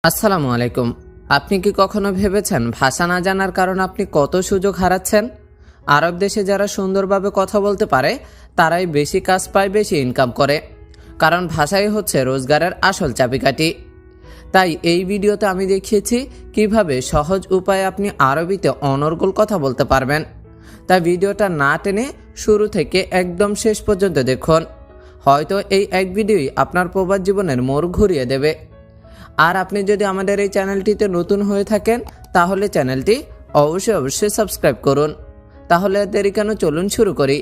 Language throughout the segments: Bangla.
আসসালামু আলাইকুম। আপনি কি কখনো ভেবেছেন ভাষা না জানার কারণে আপনি কত সুযোগ হারাচ্ছেন? আরব দেশে যারা সুন্দরভাবে কথা বলতে পারে তারাই বেশি কাজ পায়, বেশি ইনকাম করে, কারণ ভাষাই হচ্ছে রোজগারের আসল চাবিকাঠি। তাই এই ভিডিওতে আমি দেখিয়েছি কিভাবে সহজ উপায়ে আপনি আরবিতে অনর্গল কথা বলতে পারবেন। তাই ভিডিওটা না টেনে শুরু থেকে একদম শেষ পর্যন্ত দেখুন। হয়তো এই এক ভিডিওই আপনার প্রবাস জীবনের মোড় ঘুরিয়ে দেবে। আর আপনি যদি আমাদের এই চ্যানেলটিতে নতুন হয়ে থাকেন তাহলে চ্যানেলটি অবশ্যই সাবস্ক্রাইব করুন। তাহলে দেরি কেন, চলুন শুরু করি।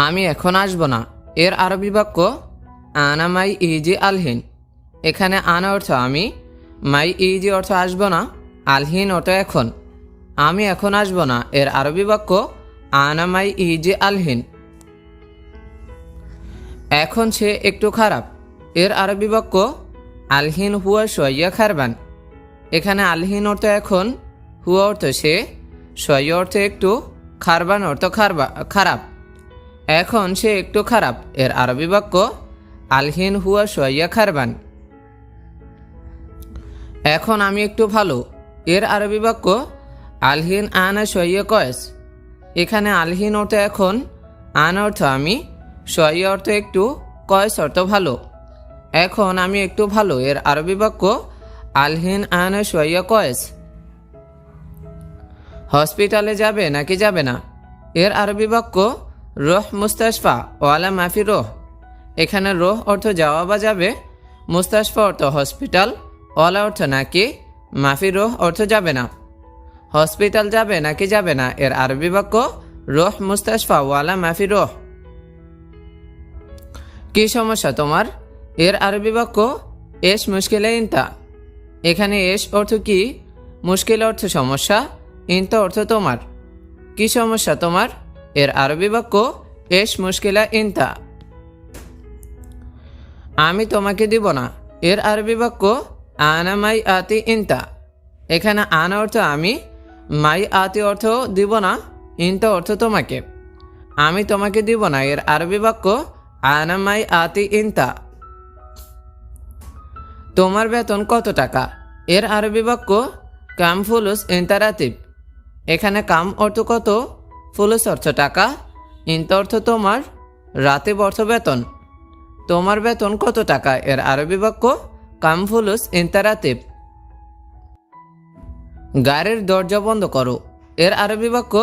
আমি এখন আসবো না এর আরবি বাক্য আনা মাই ইজি আলহিন। এখানে আনা অর্থ আমি, মাই ইজি অর্থ আসবো না, আলহিন অর্থ এখন। আমি এখন আসবো না এর আরবি বাক্য আনা মাই ইজি আলহিন। এখন সে একটু খারাপ এর আরবি বাক্য আলহিন হুয়া শোয়া খারবান। এখানে আলহিন অর্থ এখন, হুয়া অর্থ সে, শোয়া অর্থ একটু, খারবান অর্থ খারাপ। এখন সে একটু খারাপ এর আরবি বাক্য আলহিন হুয়া শোয়া খারবান। এখন আমি একটু ভালো এর আরবি বাক্য আলহিন আনা শোয়া কয়েস। এখানে আলহিন অর্থ এখন, আনা অর্থ আমি, শোয়া অর্থ একটু, কয়েস অর্থ ভালো। এখন আমি একটু ভালো এর আরবি বাক্য আলহিন আনা শোয়া কয়েস। হসপিটালে যাবে নাকি যাবে না এর আরবি বাক্য রোহ মুস্তাশফা ওয়ালা মাফি রোহ। এখানে রোহ অর্থ যাওয়া বা যাবে, মুস্তাশফা অর্থ হসপিটাল, ওয়ালা অর্থ নাকি, মাফি রোহ অর্থ যাবে না। হসপিটাল যাবে নাকি যাবে না এর আরবি বাক্য রোহ মুস্তাশফা ওয়ালা মাফি রোহ। কি সমস্যা তোমার এর আরবি বাক্য এস মুশকিলে ইনতা। এখানে এস অর্থ কি, মুশকিল অর্থ সমস্যা, ইনতা অর্থ তোমার। কি সমস্যা তোমার এর আরবি বাক্য এস মুশকিলা ইনতা। আমি তোমাকে দিব না এর আরবি বাক্য আনা মাই আতি ইনতা। এখানে আনা অর্থ আমি, মাই আতি অর্থ দিব না, ইনতা অর্থ তোমাকে। আমি তোমাকে দিব না এর আরবি বাক্য আনা মাই আতি ইনতা। তোমার বেতন কত টাকা এর আরবি বাক্য কাম ফুলুস ইনতা রাতিব। এখানে কাম অর্থ কত, ফুলুস অর্থ টাকা, ইনতা অর্থ তোমার, রাতিব অর্থ বেতন। তোমার বেতন কত টাকা এর আরবি বাক্য কাম ফুলুস ইনতা রাতিব। গাড়ির দরজা বন্ধ করো এর আরবি বাক্য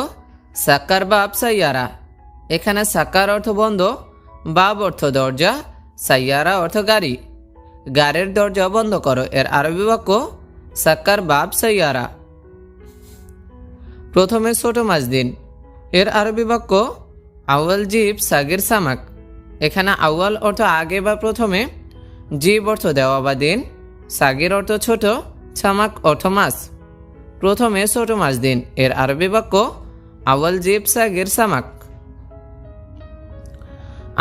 সাক্কার বাব সাইয়ারা। এখানে সাক্কার অর্থ বন্ধ, বাব অর্থ দরজা, সাইয়ারা অর্থ গাড়ি। গাড়ির দরজা বন্ধ করো এর আরবি বাক্য সাক্কার বাব সাইয়ারা। প্রথমে ছোট মাছ দিন এর আরবি বাক্য আউয়াল জিব সাগির সামাক। এখানে আউয়াল অর্থ আগে বা প্রথমে, জিব অর্থ দেওয়া বা দিন, সাগির অর্থ ছোট, সামাক অর্থ মাছ। প্রথমে ছোট মাছ দিন এর আরবি বাক্য আউয়াল জিব সাগির সামাক।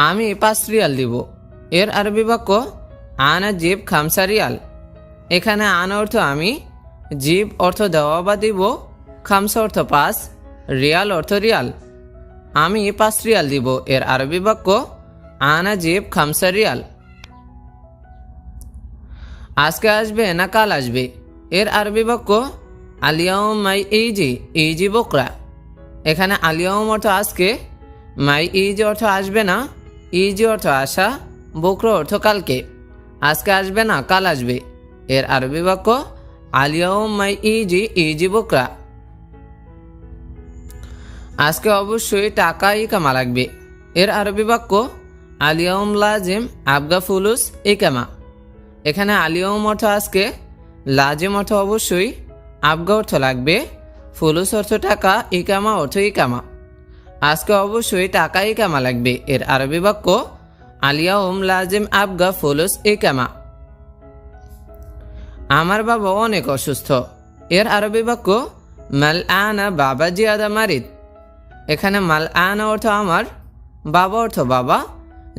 আমি 5 রিয়াল দিব এর আরবি বাক্য আনা জিব খামসা রিয়াল। এখানে আনা অর্থ আমি, জিব অর্থ দেওয়া বা দিব, খামসা অর্থ 5, রিয়াল অর্থ রিয়াল। আমি 5 রিয়াল দিব এর আরবি বাক্য আনা জিব খামসা রিয়াল। আজকে আসবে না কাল আসবে এর আরবি বাক্য আলিয়াউম মাই ইজি ইজি বকরা। এখানে আলিয়াউম অর্থ আজকে, মাই ইজি অর্থ আসবে না, ইজি অর্থ আসা, বকরা অর্থ কালকে। আজকে আসবে না কাল আসবে এর আরবি বাক্য আলিয়াউম মাই ইজি ইজি বকরা। আজকে অবশ্যই টাকাই কামা লাগবে এর আরবি বাক্য আলিয়াউম লাজিম আবগা ফুলুস ইকামা। এখানে আলিয়াউম অর্থ আজকে, লাজিম অর্থ অবশ্যই, আবগা অর্থ লাগবে, ফুলুস অর্থ টাকা, ইকামা অর্থ ইকামা। আজকে অবশ্যই টাকা ইকামা লাগবে এর আরবি বাক্য আলিয়াউম লাজিম আবগা ফুলুস ইকামা। আমার বাবা অনেক অসুস্থ এর আরবি বাক্য মাল আনা বাবা জিয়াদা মারিদ। এখানে মাল আনা অর্থ আমার, বাবা অর্থ বাবা,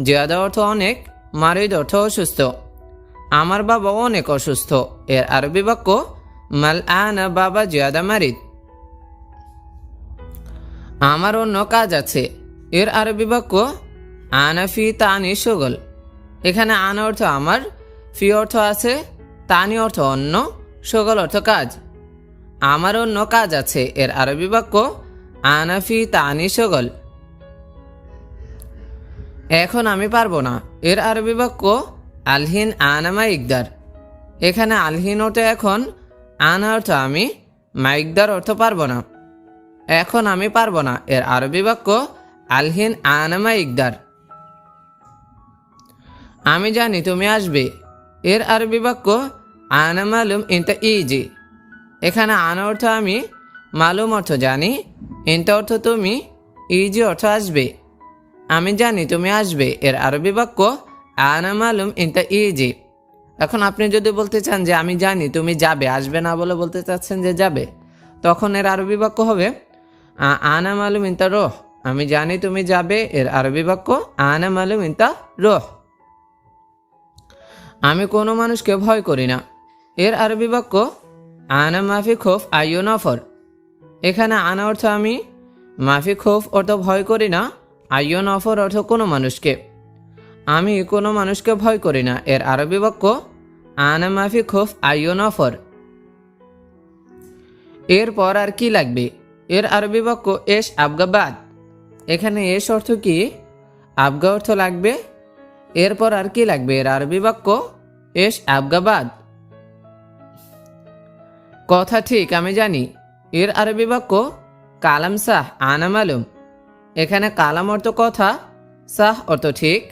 জিয়াদা অর্থ অনেক, মারিদ অর্থ অসুস্থ। আমার বাবা অনেক অসুস্থ এর আরবি বাক্য মাল আনা বাবা জিয়াদা মারিদ। আমার অন্য কাজ আছে এর আরবি বাক্য আনা ফি তানি শুগল। এখানে আনা অর্থ আমার, ফি অর্থ আছে, তানি অর্থ অন্য, শগল অর্থ কাজ। আমার অন্য কাজ আছে এর আরবি বাক্য আনাফি তানি শগল। এখন আমি পারবো না এর আরবি বাক্য আলহিন আনা মা ইকদার। এখানে আলহিন অর্থ এখন, আনা অর্থ আমি, মাইকদার অর্থ পারবো না। এখন আমি পারবো না এর আরবি বাক্য আলহিন আনা মা ইকদার। আমি জানি তুমি আসবে এর আরবি বাক্য আনা মালুম ইনতা ইজি। এখানে আনা অর্থ আমি, মালুম অর্থ জানি, ইনতা অর্থ তুমি, ইজি অর্থ আসবে। আমি জানি তুমি আসবে এর আরবি বাক্য আনা মালুম ইনতা ইজি। এখন আপনি যদি বলতে চান যে আমি জানি তুমি যাবে, আসবে না বলে বলতে চাচ্ছেন যে যাবে, তখন এর আরবি বাক্য হবে আনা মালুম ইনতা রোহ। আমি জানি তুমি যাবে এর আরবি বাক্য আনা মালুম ইনতা রোহ। আমি কোনো মানুষকে ভয় করি না এর আরবি বাক্য আনা মাফি খোফ আইয়ো নফর। এখানে আনা অর্থ আমি, মাফি খোফ অর্থ ভয় করি না, আইয়ো নফর অর্থ কোনো মানুষকে। আমি কোনো মানুষকে ভয় করি না এর আরবি বাক্য আনা মাফি খোফ আইয়ো নফর। এরপর আর কি লাগবে এর আরবি বাক্য এস আবগাবাদ। এখানে এস অর্থ কি, আবগা অর্থ লাগবে, এরপর আর কি লাগবে এর আরবি বাক্য এস আবগাবাদ। কথা ঠিক আমি জানি এর আরবি বাক্য কালাম সাহ আনা মালুম। এখানে কালাম অর্থ কথা, সাহ অর্থ ঠিক,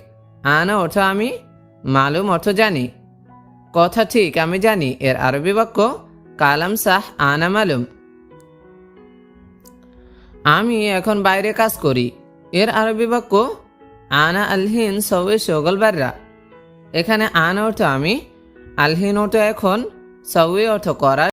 আনা অর্থ আমি, মালুম অর্থ জানি। কথা ঠিক আমি জানি এর আরবি বাক্য কালাম সাহ আনা মালুম। আমি এখন বাইরে কাজ করি এর আরবি বাক্য আনা আলহিন সৌয়ে শগল বাররা। এখানে আনা অর্থ আমি, আলহিন অর্থ এখন, সৌয়ে অর্থ করা,